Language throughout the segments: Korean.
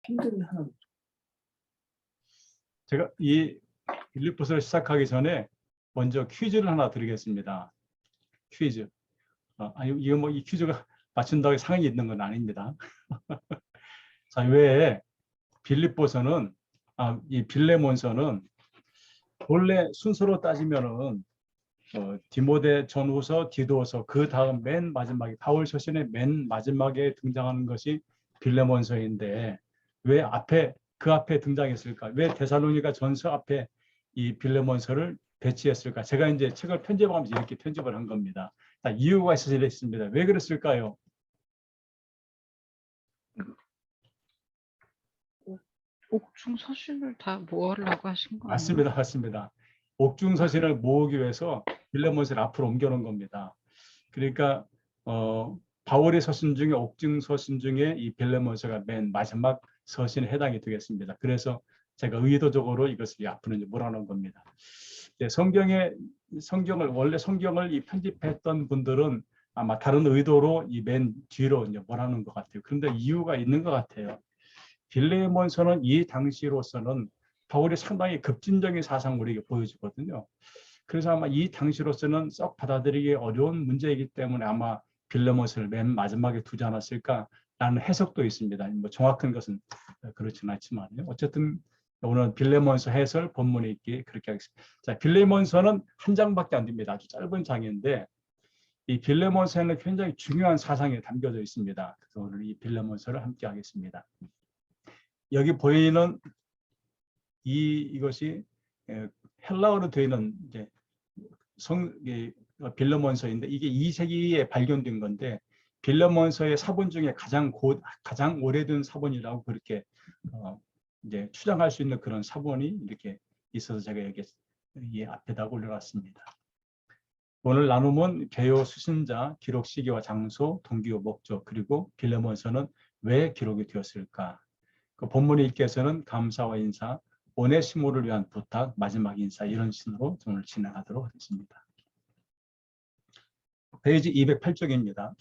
힘든 하나. 제가 이 빌립보서를 시작하기 전에 먼저 퀴즈를 하나 드리겠습니다. 퀴즈. 아니 이거 뭐 이 퀴즈가 맞춘다고 상이 있는 건 아닙니다. 자, 왜 빌립보서는 이 빌레몬서는 본래 순서로 따지면은 디모데 전후서, 디도서 그 다음 맨 마지막에 바울 서신의 맨 마지막에 등장하는 것이 빌레몬서인데 왜 그 앞에 등장했을까? 왜 데살로니가 전서 앞에 이 빌레몬서를 배치했을까? 제가 이제 책을 편집하면서 이렇게 편집을 한 겁니다. 자, 이유가 있어서 이랬습니다. 왜 그랬을까요? 옥중 서신을 다 모으려고 하신 거 아니에요? 맞습니다. 맞습니다. 옥중 서신을 모으기 위해서 빌레몬서를 앞으로 옮겨놓은 겁니다. 그러니까 바울의 서신 중에 옥중 서신 중에 이 빌레몬서가 맨 마지막 서신에 해당이 되겠습니다. 그래서 제가 의도적으로 이것을 앞으로 이제 몰아놓은 겁니다. 원래 성경을 이 편집했던 분들은 아마 다른 의도로 이 맨 뒤로 이제 몰아놓은 것 같아요. 그런데 이유가 있는 것 같아요. 빌레몬서는 이 당시로서는 바울이 상당히 급진적인 사상을 우리에게 보여주거든요. 그래서 아마 이 당시로서는 썩 받아들이기 어려운 문제이기 때문에 아마 빌레몬서를 맨 마지막에 두지 않았을까라는 해석도 있습니다. 뭐 정확한 것은 그렇지는 않지만 어쨌든 오늘 빌레몬서 해설 본문에 있게 그렇게 하겠습니다. 자, 빌레몬서는 한 장밖에 안 됩니다. 아주 짧은 장인데 이 빌레몬서에는 굉장히 중요한 사상이 담겨져 있습니다. 그래서 오늘 이 빌레몬서를 함께 하겠습니다. 여기 보이는 이것이 헬라어로 되어 있는 이제 빌레몬서인데 이게 2세기에 발견된 건데 빌레몬서의 사본 중에 가장 오래된 사본이라고 그렇게 이제 추정할 수 있는 그런 사본이 이렇게 있어서 제가 여기 이 앞에다 올려놨습니다. 오늘 나눔은 개요 수신자, 기록 시기와 장소, 동기와 목적, 그리고 빌레몬서는 왜 기록이 되었을까? 그 본문에 읽기에서는 감사와 인사, 오네시모를 위한 부탁, 마지막 인사 이런 식으로 오늘 진행하도록 하겠습니다. 페이지 208쪽입니다.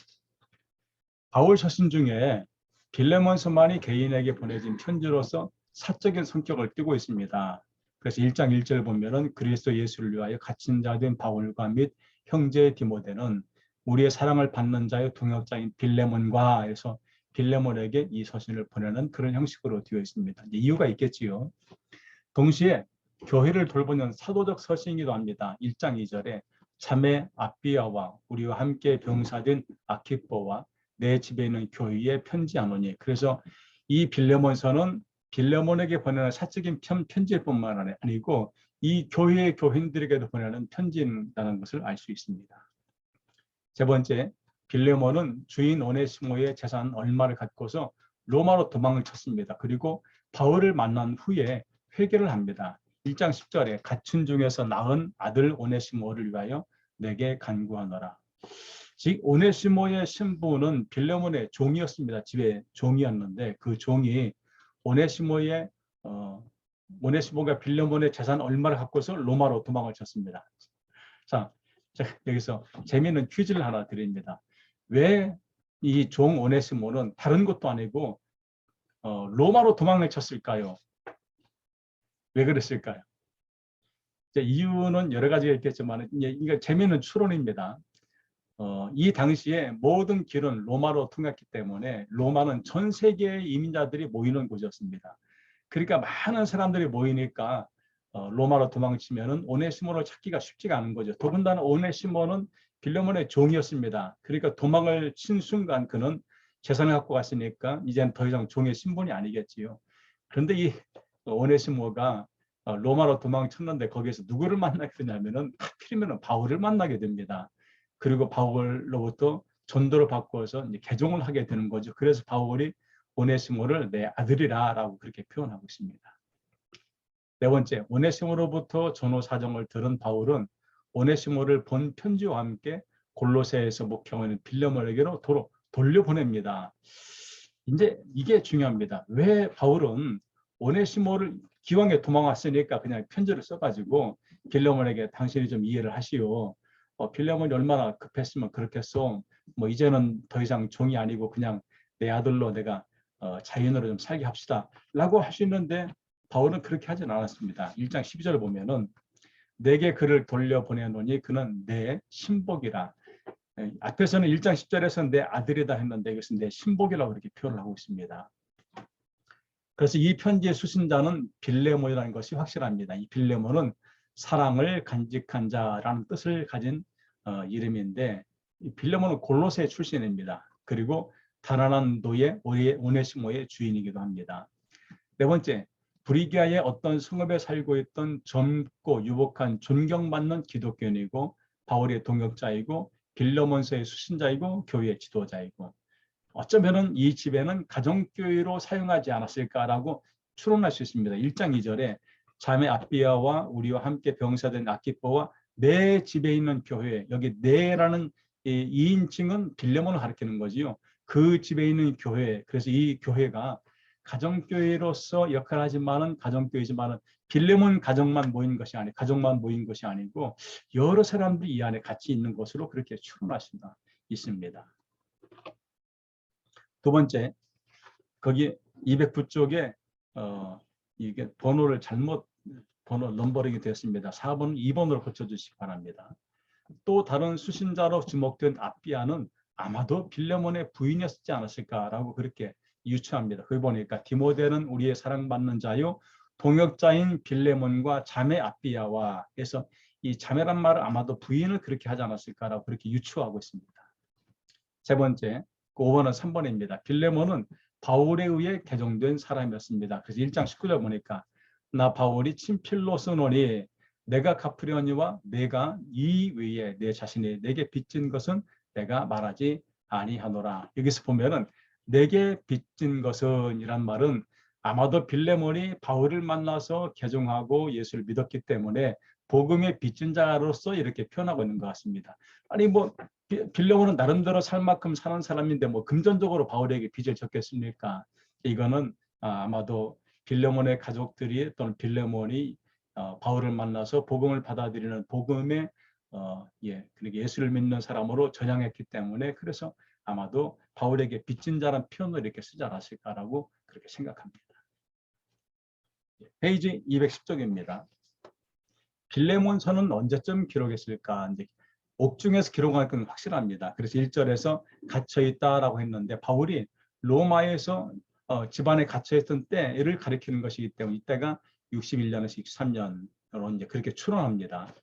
바울 서신 중에 빌레몬서만이 개인에게 보내진 편지로서 사적인 성격을 띠고 있습니다. 그래서 1장 1절 보면은 그리스도 예수를 위하여 갇힌 자 된 바울과 및 형제 디모데는 우리의 사랑을 받는 자의 동역자인 빌레몬과 해서 빌레몬에게 이 서신을 보내는 그런 형식으로 되어 있습니다. 이유가 있겠지요. 동시에 교회를 돌보는 사도적 서신이기도 합니다. 1장 2절에 자매 아비아와 우리와 함께 병사된 아키뽀와 내 집에 있는 교회에 편지하노니. 그래서 이 빌레몬서는 빌레몬에게 보내는 사적인 편지일 뿐만 아니고 이 교회의 교인들에게도 보내는 편지라는 것을 알 수 있습니다. 세 번째, 빌레몬은 주인 오네시모의 재산 얼마를 갖고서 로마로 도망을 쳤습니다. 그리고 바울을 만난 후에 회개를 합니다. 1장 10절에 갇힌 중에서 낳은 아들 오네시모를 위하여 내게 간구하노라. 즉 오네시모의 신부는 빌레몬의 종이었습니다. 집에 종이었는데 그 종이 오네시모가 빌레몬의 재산 얼마를 갖고서 로마로 도망을 쳤습니다. 자, 여기서 재미있는 퀴즈를 하나 드립니다. 왜 이 종 오네시모는 다른 것도 아니고 로마로 도망을 쳤을까요? 왜 그랬을까요? 이유는 여러 가지가 있겠지만 이거 재미있는 추론입니다. 이 당시에 모든 길은 로마로 통했기 때문에 로마는 전 세계의 이민자들이 모이는 곳이었습니다. 그러니까 많은 사람들이 모이니까 로마로 도망치면은 오네시모를 찾기가 쉽지가 않은 거죠. 더군다나 오네시모는 빌레몬의 종이었습니다. 그러니까 도망을 친 순간 그는 재산을 갖고 갔으니까 이제는 더 이상 종의 신분이 아니겠지요. 그런데 이 오네시모가 로마로 도망쳤는데 거기에서 누구를 만나게 되냐면은 하필이면 바울을 만나게 됩니다. 그리고 바울로부터 전도를 바꿔서 이제 개종을 하게 되는 거죠. 그래서 바울이 오네시모를 내 아들이라고 그렇게 표현하고 있습니다. 네 번째, 오네시모로부터 전후 사정을 들은 바울은 오네시모를 본 편지와 함께 골로새에서 목회하는 빌레몬에게로 돌려보냅니다. 이제 이게 중요합니다. 왜 바울은 오네시모를 기왕에 도망왔으니까 그냥 편지를 써가지고 빌레몬에게 당신이 좀 이해를 하시오. 빌레몬이 얼마나 급했으면 그렇겠소. 뭐 이제는 더 이상 종이 아니고 그냥 내 아들로 내가 자연으로 좀 살게 합시다 라고 할 수 있는데 바울은 그렇게 하진 않았습니다. 1장 12절을 보면은 내게 그를 돌려보내노니 그는 내 신복이라. 앞에서는 1장 10절에서 내 아들이다 했는데 이것은 내 신복이라고 그렇게 표현을 하고 있습니다. 그래서 이 편지의 수신자는 빌레몬이라는 것이 확실합니다. 이 빌레몬은 사랑을 간직한 자라는 뜻을 가진 이름인데 이 빌레몬은 골로새 출신입니다. 그리고 가난한 노예 오네시모의 주인이기도 합니다. 네 번째, 브리기아의 어떤 성읍에 살고 있던 젊고 유복한 존경받는 기독교인이고 바울의 동역자이고 빌레몬서의 수신자이고 교회의 지도자이고 어쩌면은 이 집에는 가정교회로 사용하지 않았을까라고 추론할 수 있습니다. 1장 2절에 자매 아비아와 우리와 함께 병사된 아키포와 내 집에 있는 교회, 여기 내라는 이 인칭은 빌레몬을 가리키는 거지요. 그 집에 있는 교회, 그래서 이 교회가 가정교회로서 역할을 하지만은 가정교회지만은 빌레몬 가정만 모인 것이 아니고 가정만 모인 것이 아니고 여러 사람들이 이 안에 같이 있는 것으로 그렇게 추론할 수가 있습니다. 두 번째, 거기 209쪽에 이게 번호를 잘못 넘버링이 되었습니다. 4번, 2번으로 고쳐주시기 바랍니다. 또 다른 수신자로 지목된 아비아는 아마도 빌레몬의 부인이었지 않았을까라고 그렇게 유추합니다. 거기 보니까 디모데는 우리의 사랑받는 자요 동역자인 빌레몬과 자매 아비아와 해서 이 자매란 말을 아마도 부인을 그렇게 하지 않았을까라고 그렇게 유추하고 있습니다. 세 번째, 5번은 3번입니다. 빌레몬은 바울에 의해 개종된 사람이었습니다. 그래서 1장 19절 보니까 나 바울이 친필로 쓰노니 내가 갚으려니와 내가 이 외에 내 자신이 내게 빚진 것은 내가 말하지 아니하노라. 여기서 보면은 내게 빚진 것은 이란 말은 아마도 빌레몬이 바울을 만나서 개종하고 예수를 믿었기 때문에 복음의 빚진 자로서 이렇게 표현하고 있는 것 같습니다. 아니 뭐 빌레몬은 나름대로 살 만큼 사는 사람인데 뭐 금전적으로 바울에게 빚을 졌겠습니까? 이거는 아마도 빌레몬의 가족들이 또는 빌레몬이 바울을 만나서 복음을 받아들이는 복음의 그렇게 예수를 믿는 사람으로 전향했기 때문에 그래서 아마도 바울에게 빚진 자란 표현을 이렇게 쓰지 않았을까라고 그렇게 생각합니다. 페이지 210쪽입니다. 빌레몬서는 언제쯤 기록했을까? 이제 옥중에서 기록한 건 확실합니다. 그래서 1절에서 gat혀있다라고 했는데 바울이 로마에서 집안에 갇혀있던 때를 가리키는 것이기 때문에 이때가 61년에서 63년으로 이제 그렇게 추론합니다.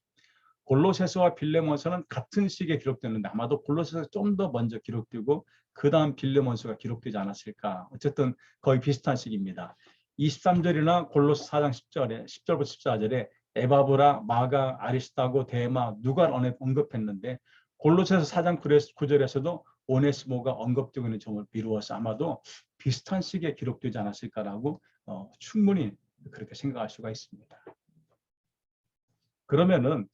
골로새서와 빌레몬서는 같은 시기에 기록됐는데 아마도 골로새서가 좀 더 먼저 기록되고 그 다음 빌레몬서가 기록되지 않았을까. 어쨌든 거의 비슷한 시기입니다. 23절이나 골로새 4장 10절에 10절부터 14절에 에바브라, 마가, 아리스타고, 데마, 누가 언급했는데 골로새서 4장 9절에서도 오네시모가 언급되고 있는 점을 미루어서 아마도 비슷한 시기에 기록되지 않았을까라고 충분히 그렇게 생각할 수가 있습니다. 그러면은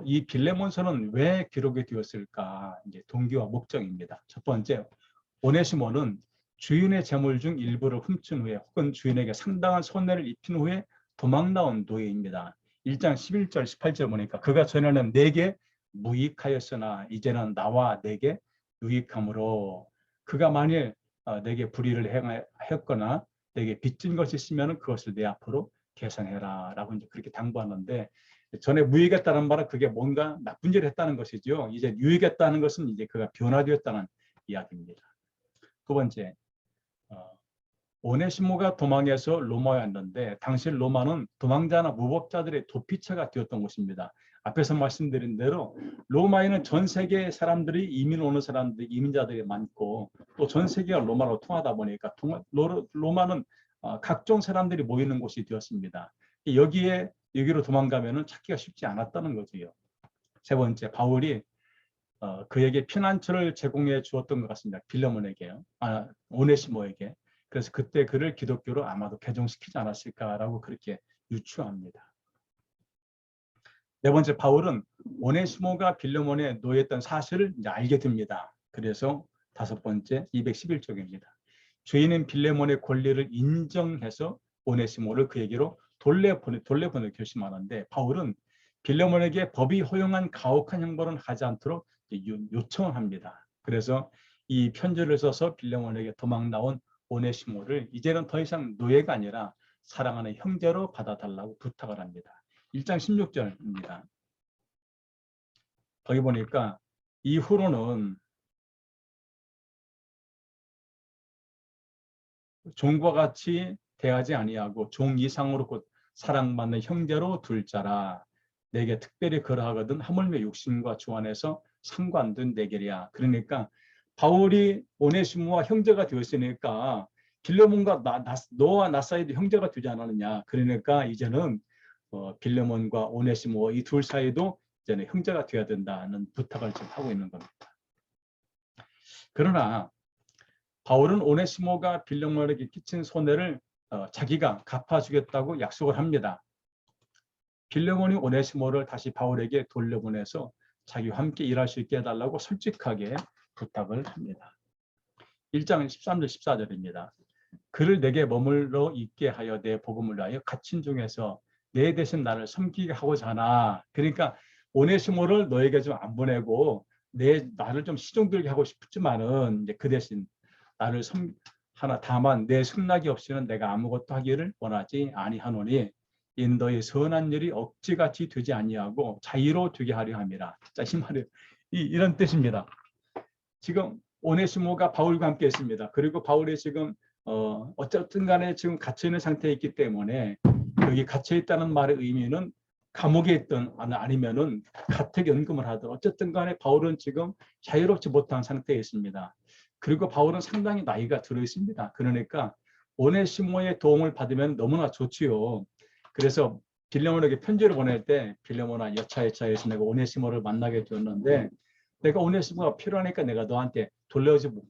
이 빌레몬서는 왜 기록이 되었을까? 이제 동기와 목적입니다. 첫 번째, 오네시모는 주인의 재물 중 일부를 훔친 후에 혹은 주인에게 상당한 손해를 입힌 후에 도망 나온 노예입니다. 1장 11절 18절 보니까 그가 전에는 내게 무익하였으나 이제는 나와 내게 유익함으로 그가 만일 내게 불의를 행하였거나 내게 빚진 것이 있으면 그것을 내 앞으로 계산해라 라고 이제 그렇게 당부하는데 전에 무익했다는 말은 그게 뭔가 나쁜 일을 했다는 것이죠. 이제 유익했다는 것은 이제 그가 변화되었다는 이야기입니다. 두 번째, 오네시모가 도망해서 로마에 왔는데 당시 로마는 도망자나 무법자들의 도피처가 되었던 곳입니다. 앞에서 말씀드린 대로 로마에는 전 세계 사람들이 이민 오는 사람들이 이민자들이 많고 또 전 세계가 로마로 통하다 보니까 로마는 각종 사람들이 모이는 곳이 되었습니다. 여기로 도망가면은 찾기가 쉽지 않았다는 거지요. 세 번째, 바울이 그에게 피난처를 제공해 주었던 것 같습니다. 빌레몬에게요. 오네시모에게. 그래서 그때 그를 기독교로 아마도 개종시키지 않았을까라고 그렇게 유추합니다. 네 번째, 바울은 오네시모가 빌레몬에 놓였던 사실을 이제 알게 됩니다. 그래서 다섯 번째, 211쪽입니다. 주인은 빌레몬의 권리를 인정해서 오네시모를 그에게로 돌려보낼 결심하는데 바울은 빌레몬에게 법이 허용한 가혹한 형벌은 하지 않도록 요청을 합니다. 그래서 이 편지를 써서 빌레몬에게 도망 나온 오네시모를 이제는 더 이상 노예가 아니라 사랑하는 형제로 받아달라고 부탁을 합니다. 1장 16절입니다. 거기 보니까 이후로는 종과 같이 대하지 아니하고 종 이상으로 곧 사랑받는 형제로 둘 자라. 내게 특별히 그러하거든 하물며 육신과 주 안에서 상관된 대결이야. 그러니까 바울이 오네시모와 형제가 되었으니까 빌레몬과 너와 나 사이도 형제가 되지 않았느냐. 그러니까 이제는 빌레몬과 오네시모 이 둘 사이도 이제는 형제가 되어야 된다는 부탁을 지금 하고 있는 겁니다. 그러나 바울은 오네시모가 빌레몬에게 끼친 손해를 자기가 갚아주겠다고 약속을 합니다. 빌레몬이 오네시모를 다시 바울에게 돌려보내서 자기와 함께 일할 수 있게 해달라고 솔직하게 부탁을 합니다. 1장 13절 14절입니다. 그를 내게 머물러 있게 하여 내 복음을 위하여 갇힌 중에서 내 대신 나를 섬기게 하고자 하나. 그러니까 오네시모를 너에게 좀 안 보내고 나를 좀 시종들게 하고 싶지만은 이제 그 대신 나를 하나 다만 내 승낙이 없이는 내가 아무것도 하기를 원하지 아니하노니 인도의 선한 일이 억지같이 되지 아니하고 자유로 되게 하려 함이라. 자, 이 말이 이런 뜻입니다. 지금 오네시모가 바울과 함께 있습니다. 그리고 바울이 지금 어쨌든 간에 지금 갇혀 있는 상태에 있기 때문에 여기 갇혀 있다는 말의 의미는 감옥에 있든 아니면은 가택 연금을 하든 어쨌든 간에 바울은 지금 자유롭지 못한 상태에 있습니다. 그리고 바울은 상당히 나이가 들어 있습니다. 그러니까 오네시모의 도움을 받으면 너무나 좋지요. 그래서 빌레몬에게 편지를 보낼 때 빌레몬아 여차여차해서 내가 오네시모를 만나게 되었는데 내가 오네시모가 필요하니까 내가 너한테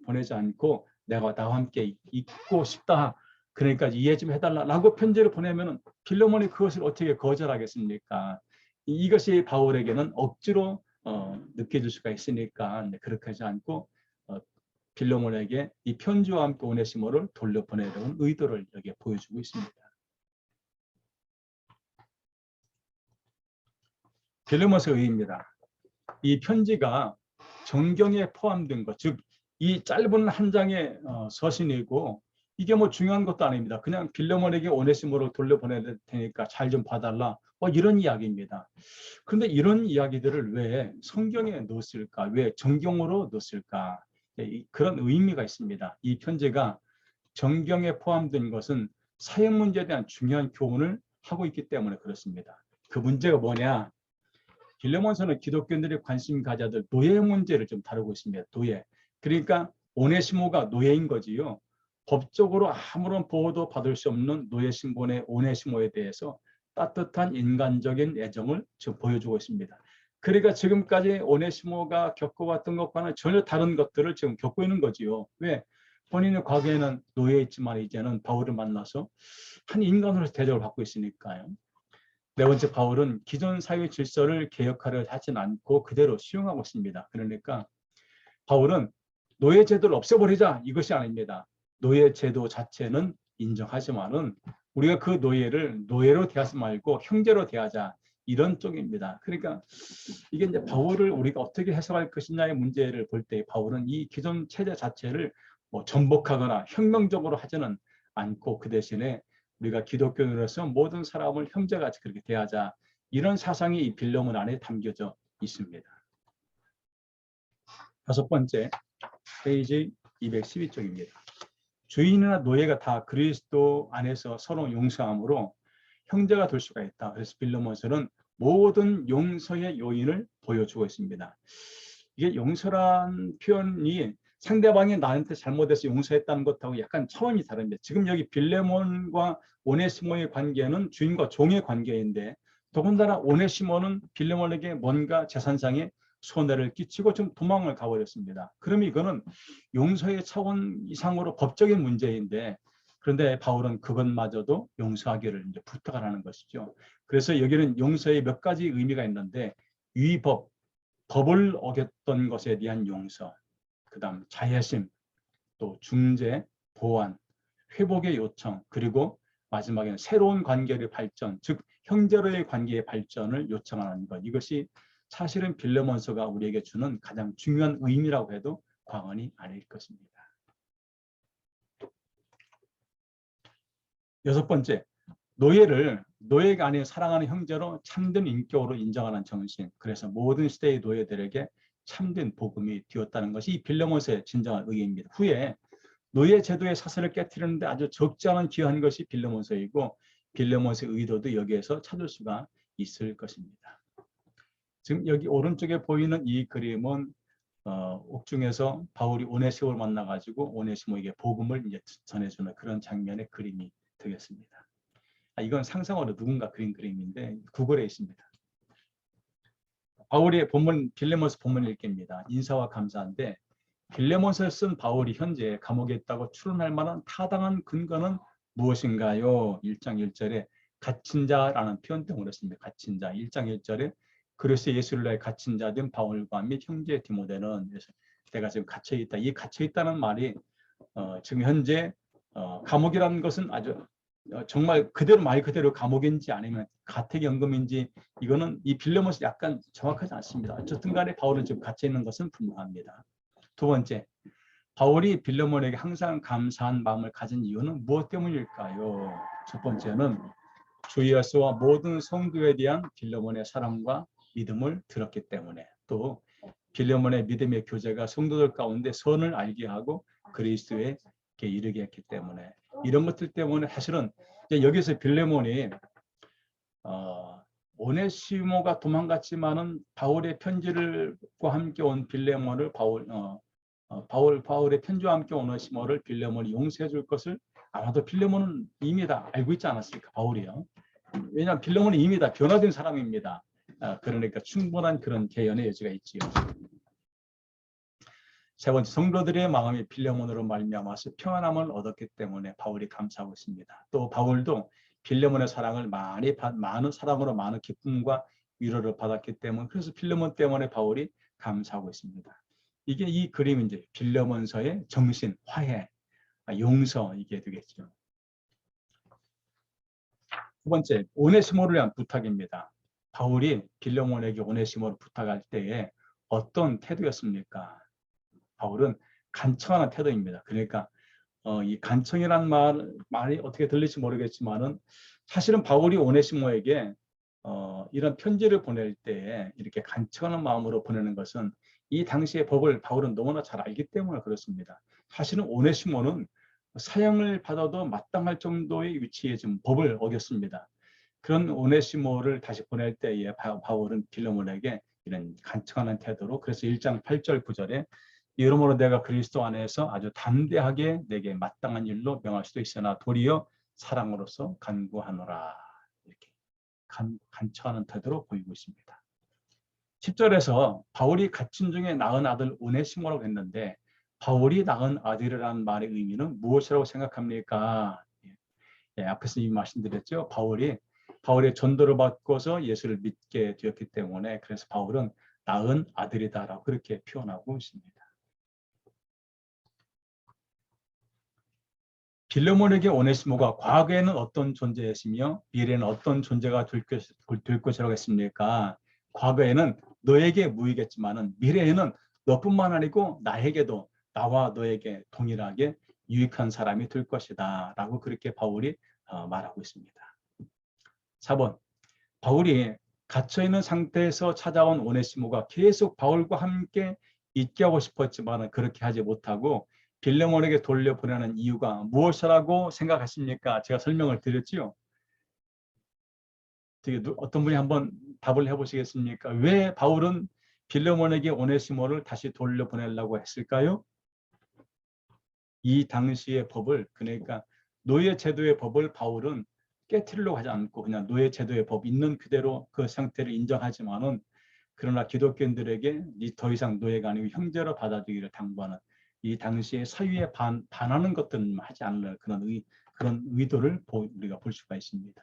보내지 않고 내가 나와 함께 있고 싶다. 그러니까 이해 좀 해달라고 편지를 보내면 빌레몬이 그것을 어떻게 거절하겠습니까? 이것이 바울에게는 억지로 느껴질 수가 있으니까 그렇게 하지 않고 빌레몬에게 이 편지와 함께 오네시모를 돌려보내려는 의도를 여기에 보여주고 있습니다. 빌레몬서의 의의입니다. 이 편지가 정경에 포함된 것, 즉 이 짧은 한 장의 서신이고 이게 뭐 중요한 것도 아닙니다. 그냥 빌레몬에게 오네시모를 돌려보낼 테니까 잘 좀 봐달라. 이런 이야기입니다. 그런데 이런 이야기들을 왜 성경에 넣었을까? 왜 정경으로 넣었을까? 그런 의미가 있습니다. 이 편지가 정경에 포함된 것은 사형 문제에 대한 중요한 교훈을 하고 있기 때문에 그렇습니다. 그 문제가 뭐냐? 빌레몬서는 기독교인들이 관심 가져야 될 노예 문제를 좀 다루고 있습니다. 노예. 그러니까 오네시모가 노예인 거지요. 법적으로 아무런 보호도 받을 수 없는 노예 신분의 오네시모에 대해서 따뜻한 인간적인 애정을 지금 보여주고 있습니다. 그러니까 지금까지 오네시모가 겪어왔던 것과는 전혀 다른 것들을 지금 겪고 있는 거지요. 왜? 본인은 과거에는 노예였지만 이제는 바울을 만나서 한 인간으로서 대접을 받고 있으니까요. 네 번째, 바울은 기존 사회 질서를 개혁하려 하진 않고 그대로 수용하고 있습니다. 그러니까 바울은 노예 제도를 없애버리자 이것이 아닙니다. 노예 제도 자체는 인정하지만은 우리가 그 노예를 노예로 대하지 말고 형제로 대하자 이런 쪽입니다. 그러니까 이게 이제 바울을 우리가 어떻게 해석할 것이냐의 문제를 볼 때 바울은 이 기존 체제 자체를 뭐 전복하거나 혁명적으로 하지는 않고 그 대신에 우리가 기독교인으로서 모든 사람을 형제같이 그렇게 대하자 이런 사상이 이 빌레몬 안에 담겨져 있습니다. 다섯 번째, 페이지 212쪽입니다. 주인이나 노예가 다 그리스도 안에서 서로 용서함으로 형제가 될 수가 있다. 그래서 빌레몬서는 모든 용서의 요인을 보여주고 있습니다. 이게 용서란 표현이 상대방이 나한테 잘못해서 용서했다는 것하고 약간 차원이 다릅니다. 지금 여기 빌레몬과 오네시모의 관계는 주인과 종의 관계인데 더군다나 오네시모는 빌레몬에게 뭔가 재산상의 손해를 끼치고 좀 도망을 가버렸습니다. 그럼 이거는 용서의 차원 이상으로 법적인 문제인데 그런데 바울은 그것마저도 용서하기를 이제 부탁을 하는 것이죠. 그래서 여기는 용서의 몇 가지 의미가 있는데 위법, 법을 어겼던 것에 대한 용서, 그다음 자애심, 또 중재, 보완, 회복의 요청, 그리고 마지막에는 새로운 관계의 발전, 즉 형제로의 관계의 발전을 요청하는 것. 이것이 사실은 빌레몬서가 우리에게 주는 가장 중요한 의미라고 해도 과언이 아닐 것입니다. 여섯 번째, 노예가 아닌 사랑하는 형제로 참된 인격으로 인정하는 정신. 그래서 모든 시대의 노예들에게 참된 복음이 되었다는 것이 이 빌레몬서의 진정한 의의입니다. 후에 노예 제도의 사슬을 깨트리는데 아주 적지 않은 귀한 것이 빌레몬서이고 빌레몬서의 의도도 여기에서 찾을 수가 있을 것입니다. 지금 여기 오른쪽에 보이는 이 그림은 옥중에서 바울이 오네시모를 만나가지고 오네시모에게 복음을 이제 전해주는 그런 장면의 그림이 되겠습니다. 이건 상상으로 누군가 그린 그림인데 구글에 있습니다. 바울의 본문 빌레몬서 본문 읽기입니다. 인사와 감사인데 빌레몬서를 쓴 바울이 현재 감옥에 있다고 추론할 만한 타당한 근거는 무엇인가요? 1장 1절에 갇힌 자라는 표현 때문에 씁니다. 갇힌 자. 1장 1절에 그리스도 예수를 위하여 갇힌 자 된 바울과 및 형제 디모데는 그래서 내가 지금 갇혀 있다. 이 갇혀 있다는 말이 지금 현재 감옥이라는 것은 아주 정말 그대로 말 그대로 감옥인지 아니면 가택연금인지 이거는 이 빌레몬서 약간 정확하지 않습니다. 어쨌든 간에 바울은 지금 갇혀 있는 것은 분명합니다. 두 번째, 바울이 빌레몬에게 항상 감사한 마음을 가진 이유는 무엇 때문일까요? 첫 번째는 주 예수와 모든 성도에 대한 빌레몬의 사랑과 믿음을 들었기 때문에, 또 빌레몬의 믿음의 교제가 성도들 가운데 선을 알게 하고 그리스도에게 이르게 했기 때문에, 이런 것들 때문에 사실은 여기서 빌레몬이 오네시모가 도망갔지만은 바울의 편지를과 함께 온 빌레몬을 바울의 편지와 함께 오네시모를 빌레몬이 용서해 줄 것을 아마도 빌레몬은 이미 다 알고 있지 않았을까, 바울이요. 왜냐하면 빌레몬은 이미 다 변화된 사람입니다. 그러니까 충분한 그런 개연의 여지가 있지요. 세 번째, 성도들의 마음이 빌레몬으로 말미암아서 평안함을 얻었기 때문에 바울이 감사하고 있습니다. 또 바울도 빌레몬의 사랑을 많은 사랑으로 많은 기쁨과 위로를 받았기 때문에, 그래서 빌레몬 때문에 바울이 감사하고 있습니다. 이게 이 그림이 이제 빌레몬서의 정신, 화해, 용서, 이게 되겠죠. 두 번째, 오네시모를 위한 부탁입니다. 바울이 빌레몬에게 오네시모를 부탁할 때에 어떤 태도였습니까? 바울은 간청하는 태도입니다. 그러니까 이 간청이란 말이 어떻게 들릴지 모르겠지만은 사실은 바울이 오네시모에게 이런 편지를 보낼 때 이렇게 간청하는 마음으로 보내는 것은 이 당시의 법을 바울은 너무나 잘 알기 때문에 그렇습니다. 사실은 오네시모는 사형을 받아도 마땅할 정도의 위치에 지금 법을 어겼습니다. 그런 오네시모를 다시 보낼 때에 바울은 빌레몬에게 이런 간청하는 태도로, 그래서 1장 8절 9절에 이러므로 내가 그리스도 안에서 아주 담대하게 내게 마땅한 일로 명할 수도 있으나 도리어 사랑으로서 간구하노라, 이렇게 간청하는 태도로 보이고 있습니다. 10절에서 바울이 갇힌 중에 낳은 아들 오네시모라고 했는데 바울이 낳은 아들이라는 말의 의미는 무엇이라고 생각합니까? 앞에서 이미 말씀드렸죠. 바울의 전도를 받고서 예수를 믿게 되었기 때문에, 그래서 바울은 낳은 아들이다라고 그렇게 표현하고 있습니다. 빌레몬에게 오네시모가 과거에는 어떤 존재였으며 미래에는 어떤 존재가 될 것이라고 했습니까? 과거에는 너에게 무익했지만은 미래에는 너뿐만 아니고 나에게도, 나와 너에게 동일하게 유익한 사람이 될 것이다 라고 그렇게 바울이 말하고 있습니다. 4번, 바울이 갇혀있는 상태에서 찾아온 오네시모가 계속 바울과 함께 있게 하고 싶었지만 그렇게 하지 못하고 빌레몬에게 돌려보내는 이유가 무엇이라고 생각하십니까? 제가 설명을 드렸지요. 어떤 분이 한번 답을 해보시겠습니까? 왜 바울은 빌레몬에게 오네시모를 다시 돌려보내려고 했을까요? 이 당시의 법을, 그러니까 노예 제도의 법을 바울은 깨트리려고 하지 않고 그냥 노예 제도의 법 있는 그대로 그 상태를 인정하지만은, 그러나 기독교인들에게 더 이상 노예가 아니고 형제로 받아들이기를 당부하는 이 당시의 사유에 반하는 것들은 하지 않을 그런 의도를 우리가 볼 수가 있습니다.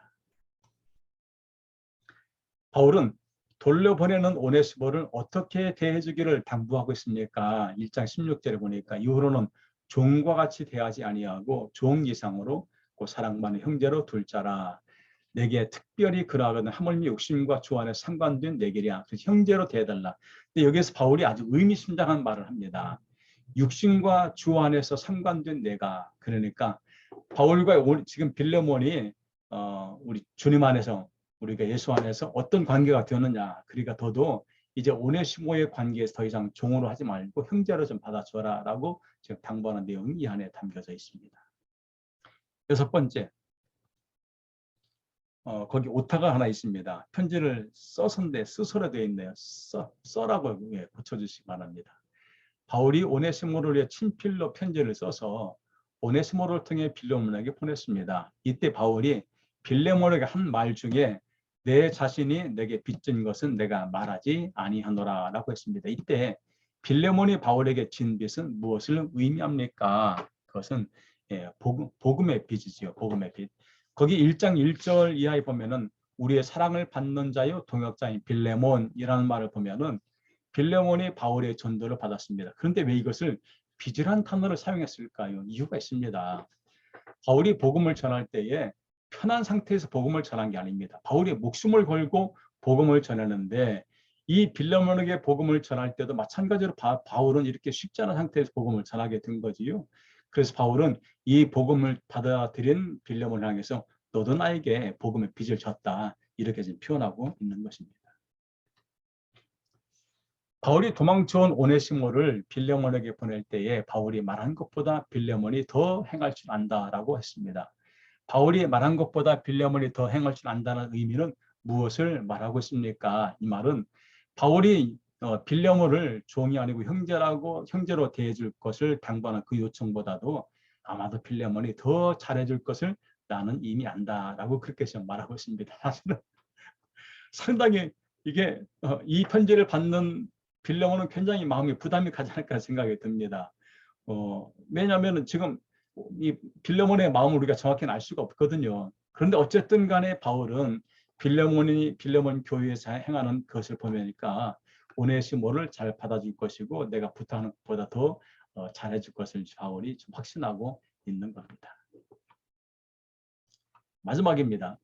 바울은 돌려보내는 오네시모를 어떻게 대해주기를 당부하고 있습니까? 1장 16절에 보니까 이후로는 종과 같이 대하지 아니하고 종 이상으로 사랑받는 형제로 둘 자라. 내게 특별히 그러하거든 하물며 욕심과 주 안에 상관된 내게랴. 그래서 형제로 대해달라. 근데 여기서 바울이 아주 의미심장한 말을 합니다. 육신과 주 안에서 상관된 내가, 그러니까 바울과 지금 빌레몬이 우리 주님 안에서 우리가 예수 안에서 어떤 관계가 되었느냐. 그러니까 더도 이제 오네시모의 관계에서 더 이상 종으로 하지 말고 형제로 좀 받아줘라라고 지금 당부하는 내용이 이 안에 담겨져 있습니다. 여섯 번째, 거기 오타가 하나 있습니다. 편지를 써서인데 스스로 되어 있네요. 써라고 고쳐주시기 바랍니다. 바울이 오네시모를 위해 친필로 편지를 써서 오네시모를 통해 빌레몬에게 보냈습니다. 이때 바울이 빌레몬에게 한 말 중에 내 자신이 내게 빚진 것은 내가 말하지 아니하노라 라고 했습니다. 이때 빌레몬이 바울에게 진 빚은 무엇을 의미합니까? 그것은 복음의 빚이지요. 복음의 빚. 거기 1장 1절 이하에 보면은 우리의 사랑을 받는 자요 동역자인 빌레몬이라는 말을 보면은 빌레몬이 바울의 전도를 받았습니다. 그런데 왜 이것을 빚이란 단어를 사용했을까요? 이유가 있습니다. 바울이 복음을 전할 때에 편한 상태에서 복음을 전한 게 아닙니다. 바울이 목숨을 걸고 복음을 전하는데 이 빌레몬에게 복음을 전할 때도 마찬가지로 바울은 이렇게 쉽지 않은 상태에서 복음을 전하게 된 거지요. 그래서 바울은 이 복음을 받아들인 빌레몬을 향해서 너도 나에게 복음의 빚을 졌다. 이렇게 지금 표현하고 있는 것입니다. 바울이 도망쳐온 오네시모를 빌레몬에게 보낼 때에 바울이 말한 것보다 빌레몬이 더 행할 줄 안다라고 했습니다. 바울이 말한 것보다 빌레몬이 더 행할 줄 안다는 의미는 무엇을 말하고 있습니까? 이 말은 바울이 빌레몬을 종이 아니고 형제로 대해줄 것을 당부하는 그 요청보다도 아마도 빌레몬이 더 잘해줄 것을 나는 이미 안다라고 그렇게 말하고 있습니다. 사실은 상당히 이게 이 편지를 받는 빌레몬은 굉장히 마음이 부담이 가지 않을까 생각이 듭니다. 왜냐하면 지금 이 빌레몬의 마음을 우리가 정확히 알 수가 없거든요. 그런데 어쨌든 간에 바울은 빌레몬 교회에서 행하는 것을 보니까 오네시모를 잘 받아줄 것이고 내가 부탁하는 것보다 더 잘해줄 것을 바울이 좀 확신하고 있는 겁니다. 마지막입니다.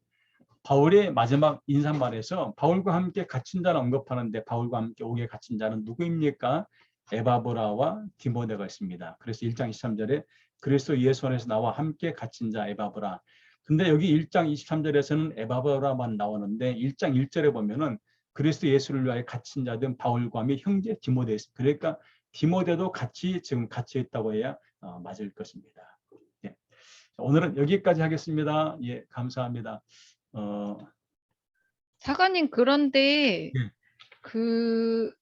바울의 마지막 인사말에서 바울과 함께 갇힌 자를 언급하는데 바울과 함께 옥에 갇힌 자는 누구입니까? 에바브라와 디모데가 있습니다. 그래서 1장 23절에 그리스도 예수 안에서 나와 함께 갇힌 자 에바브라. 근데 여기 1장 23절에서는 에바브라만 나오는데 1장 1절에 보면은 그리스도 예수를 위하여 갇힌 자든 바울과 및 형제 디모데 있습니다. 그러니까 디모데도 지금 같이 있다고 해야 맞을 것입니다. 예. 오늘은 여기까지 하겠습니다. 예, 감사합니다. 사관님, 그런데 예. 그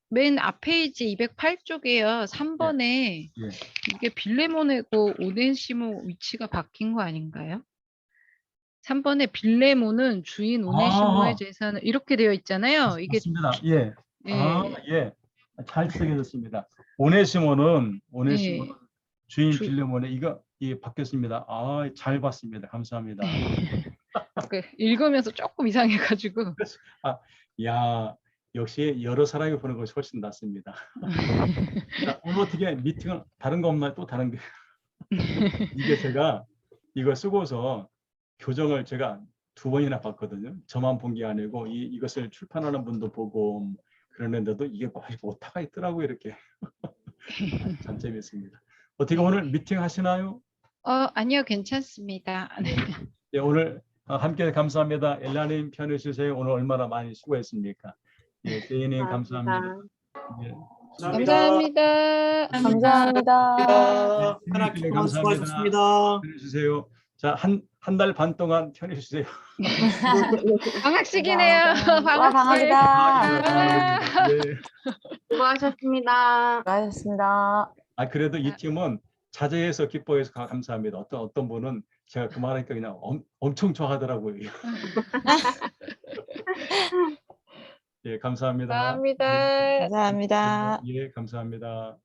맨 앞 페이지 208쪽에요. 3번에 예. 이게 빌레몬이고 오네시모 위치가 바뀐 거 아닌가요? 3번에 빌레몬은 주인 오네시모의 재산을 이렇게 되어 있잖아요. 이게 맞습니다. 예. 예, 예. 잘 지적해줬습니다. 오네시모는 예. 주인 빌레몬의 이거 바뀌었습니다. 잘 봤습니다. 감사합니다. 읽으면서 조금 이상해가지고. 야, 역시 여러 사람이 보는 것이 훨씬 낫습니다. 자, 오늘 어떻게 미팅은 다른 거 없나요? 또 다른 게 이게 제가 이거 쓰고서 교정을 제가 2번이나 봤거든요. 저만 본 게 아니고 이것을 출판하는 분도 보고 그러는데도 이게 오타가 있더라고요. 이렇게 참 재밌습니다. 어떻게 오늘 미팅 하시나요? 아니요, 괜찮습니다. 네. 네, 오늘 함께 감사합니다. 엘라님 편해 주세요. 오늘 얼마나 많이 수고했습니까? 예, 제이님 감사합니다. 예. 감사합니다. 감사합니다. 네, 하나 네, 기도만 수고하셨습니다. 편해 주세요. 자, 한 달 반 동안 편해 주세요. 방학식이네요. 와, 방학이다. 네. 수고하셨습니다. 수고하셨습니다. 그래도 이 팀은 자제해서 기뻐해서 감사합니다. 어떤 분은 제가 그 말하니까 그냥 엄청 좋아하더라고요. 예, 감사합니다. 감사합니다. 감사합니다. 예, 감사합니다.